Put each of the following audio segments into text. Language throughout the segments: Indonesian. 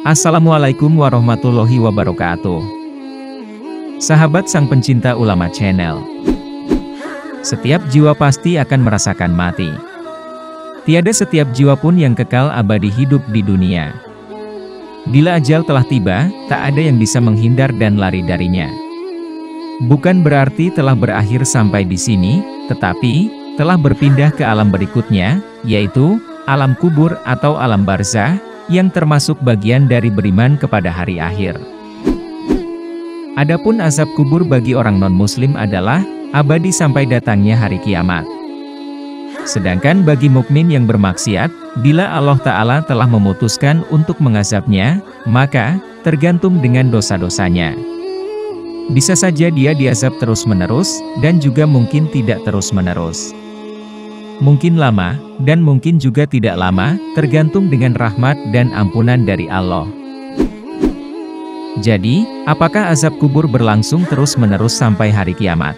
Assalamualaikum warahmatullahi wabarakatuh. Sahabat sang pencinta ulama channel. Setiap jiwa pasti akan merasakan mati. Tiada setiap jiwa pun yang kekal abadi hidup di dunia. Bila ajal telah tiba, tak ada yang bisa menghindar dan lari darinya. Bukan berarti telah berakhir sampai di sini, tetapi telah berpindah ke alam berikutnya, yaitu alam kubur atau alam barzah, yang termasuk bagian dari beriman kepada hari akhir. Adapun azab kubur bagi orang non-muslim adalah abadi sampai datangnya hari kiamat. Sedangkan bagi mukmin yang bermaksiat, bila Allah Ta'ala telah memutuskan untuk mengazabnya, maka tergantung dengan dosa-dosanya. Bisa saja dia diazab terus-menerus, dan juga mungkin tidak terus-menerus. Mungkin lama, dan mungkin juga tidak lama, tergantung dengan rahmat dan ampunan dari Allah. Jadi, apakah azab kubur berlangsung terus-menerus sampai hari kiamat?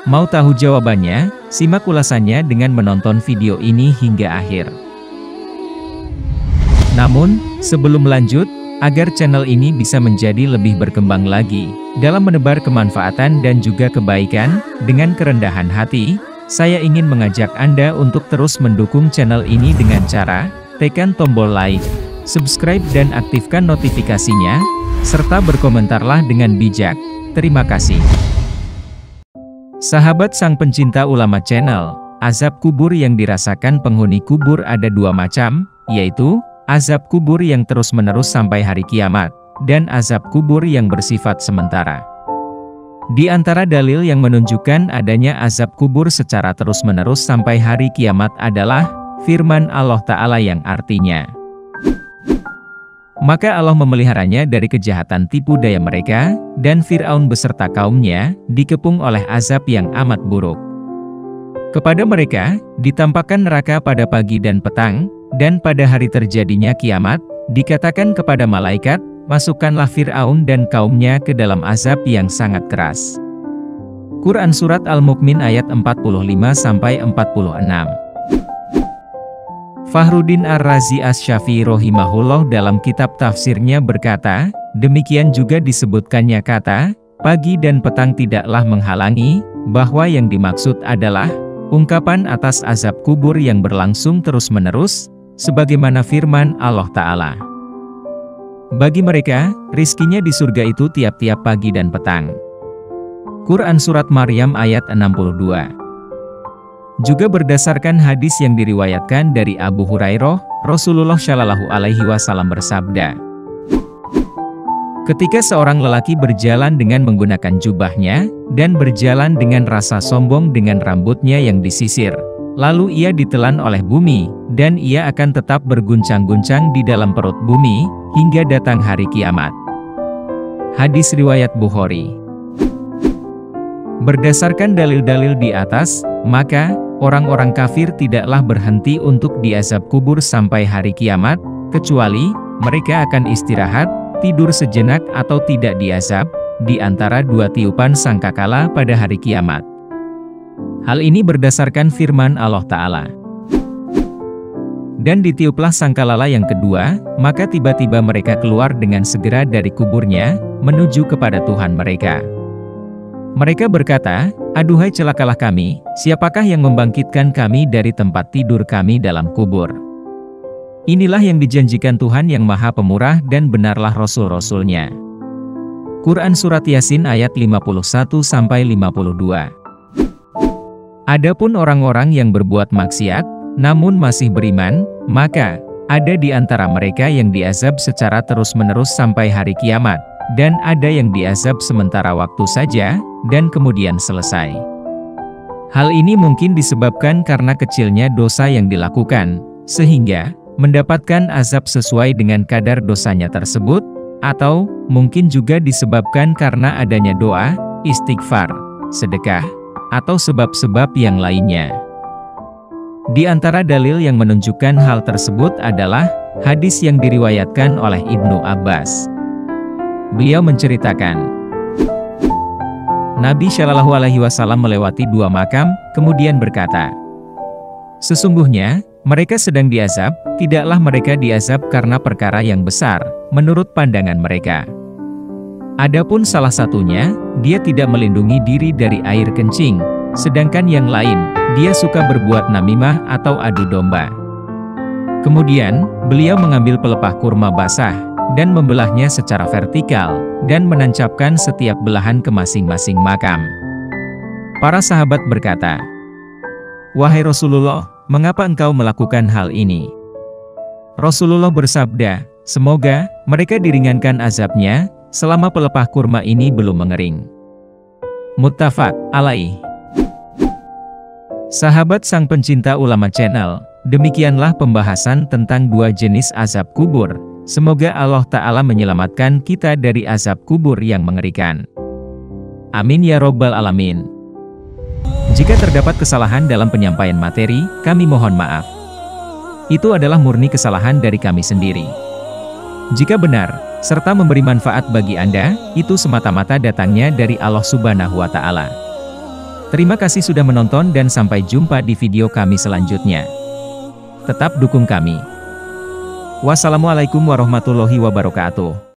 Mau tahu jawabannya? Simak ulasannya dengan menonton video ini hingga akhir. Namun, sebelum lanjut, agar channel ini bisa menjadi lebih berkembang lagi, dalam menebar kemanfaatan dan juga kebaikan, dengan kerendahan hati, saya ingin mengajak Anda untuk terus mendukung channel ini dengan cara tekan tombol like, subscribe dan aktifkan notifikasinya, serta berkomentarlah dengan bijak. Terima kasih. Sahabat sang pencinta ulama channel, azab kubur yang dirasakan penghuni kubur ada dua macam, yaitu azab kubur yang terus-menerus sampai hari kiamat, dan azab kubur yang bersifat sementara. Di antara dalil yang menunjukkan adanya azab kubur secara terus-menerus sampai hari kiamat adalah firman Allah Ta'ala yang artinya, maka Allah memeliharanya dari kejahatan tipu daya mereka, dan Fir'aun beserta kaumnya dikepung oleh azab yang amat buruk. Kepada mereka ditampakkan neraka pada pagi dan petang, dan pada hari terjadinya kiamat, dikatakan kepada malaikat, masukkanlah Fir'aun dan kaumnya ke dalam azab yang sangat keras. Quran Surat Al-Mu'min ayat 45-46. Fakhruddin Ar-Razi Asy-Syafi'i rahimahullah dalam kitab tafsirnya berkata, demikian juga disebutkannya kata, pagi dan petang tidaklah menghalangi, bahwa yang dimaksud adalah ungkapan atas azab kubur yang berlangsung terus-menerus, sebagaimana firman Allah Ta'ala. Bagi mereka, rizkinya di surga itu tiap-tiap pagi dan petang. Quran Surat Maryam ayat 62. Juga berdasarkan hadis yang diriwayatkan dari Abu Hurairah, Rasulullah Shallallahu Alaihi Wasallam bersabda, ketika seorang lelaki berjalan dengan menggunakan jubahnya, dan berjalan dengan rasa sombong dengan rambutnya yang disisir, lalu ia ditelan oleh bumi, dan ia akan tetap berguncang-guncang di dalam perut bumi, hingga datang hari kiamat. Hadis riwayat Bukhari. Berdasarkan dalil-dalil di atas, maka orang-orang kafir tidaklah berhenti untuk diazab kubur sampai hari kiamat, kecuali mereka akan istirahat, tidur sejenak atau tidak diazab, di antara dua tiupan sangkakala pada hari kiamat. Hal ini berdasarkan firman Allah Ta'ala. Dan ditiuplah sangkalala yang kedua, maka tiba-tiba mereka keluar dengan segera dari kuburnya, menuju kepada Tuhan mereka. Mereka berkata, aduhai celakalah kami, siapakah yang membangkitkan kami dari tempat tidur kami dalam kubur? Inilah yang dijanjikan Tuhan yang Maha Pemurah dan benarlah Rasul-Rasulnya. Quran Surat Yasin ayat 51-52. Adapun orang-orang yang berbuat maksiat, namun masih beriman, maka ada di antara mereka yang diazab secara terus-menerus sampai hari kiamat, dan ada yang diazab sementara waktu saja, dan kemudian selesai. Hal ini mungkin disebabkan karena kecilnya dosa yang dilakukan, sehingga mendapatkan azab sesuai dengan kadar dosanya tersebut, atau mungkin juga disebabkan karena adanya doa, istighfar, sedekah, atau sebab-sebab yang lainnya. Di antara dalil yang menunjukkan hal tersebut adalah hadis yang diriwayatkan oleh Ibnu Abbas. Beliau menceritakan, Nabi Shallallahu Alaihi Wasallam melewati dua makam, kemudian berkata, sesungguhnya Mereka sedang diazab, tidaklah mereka diazab karena perkara yang besar, menurut pandangan mereka. Adapun salah satunya, dia tidak melindungi diri dari air kencing, sedangkan yang lain, dia suka berbuat namimah atau adu domba. Kemudian, beliau mengambil pelepah kurma basah, dan membelahnya secara vertikal, dan menancapkan setiap belahan ke masing-masing makam. Para sahabat berkata, "Wahai Rasulullah, mengapa engkau melakukan hal ini?" Rasulullah bersabda, "Semoga mereka diringankan azabnya, selama pelepah kurma ini belum mengering." Muttafaq alaih. Sahabat sang pencinta ulama channel, demikianlah pembahasan tentang dua jenis azab kubur. Semoga Allah Ta'ala menyelamatkan kita dari azab kubur yang mengerikan. Amin ya Robbal Alamin. Jika terdapat kesalahan dalam penyampaian materi, kami mohon maaf. Itu adalah murni kesalahan dari kami sendiri. Jika benar, serta memberi manfaat bagi Anda, itu semata-mata datangnya dari Allah Subhanahu wa Ta'ala. Terima kasih sudah menonton dan sampai jumpa di video kami selanjutnya. Tetap dukung kami. Wassalamualaikum warahmatullahi wabarakatuh.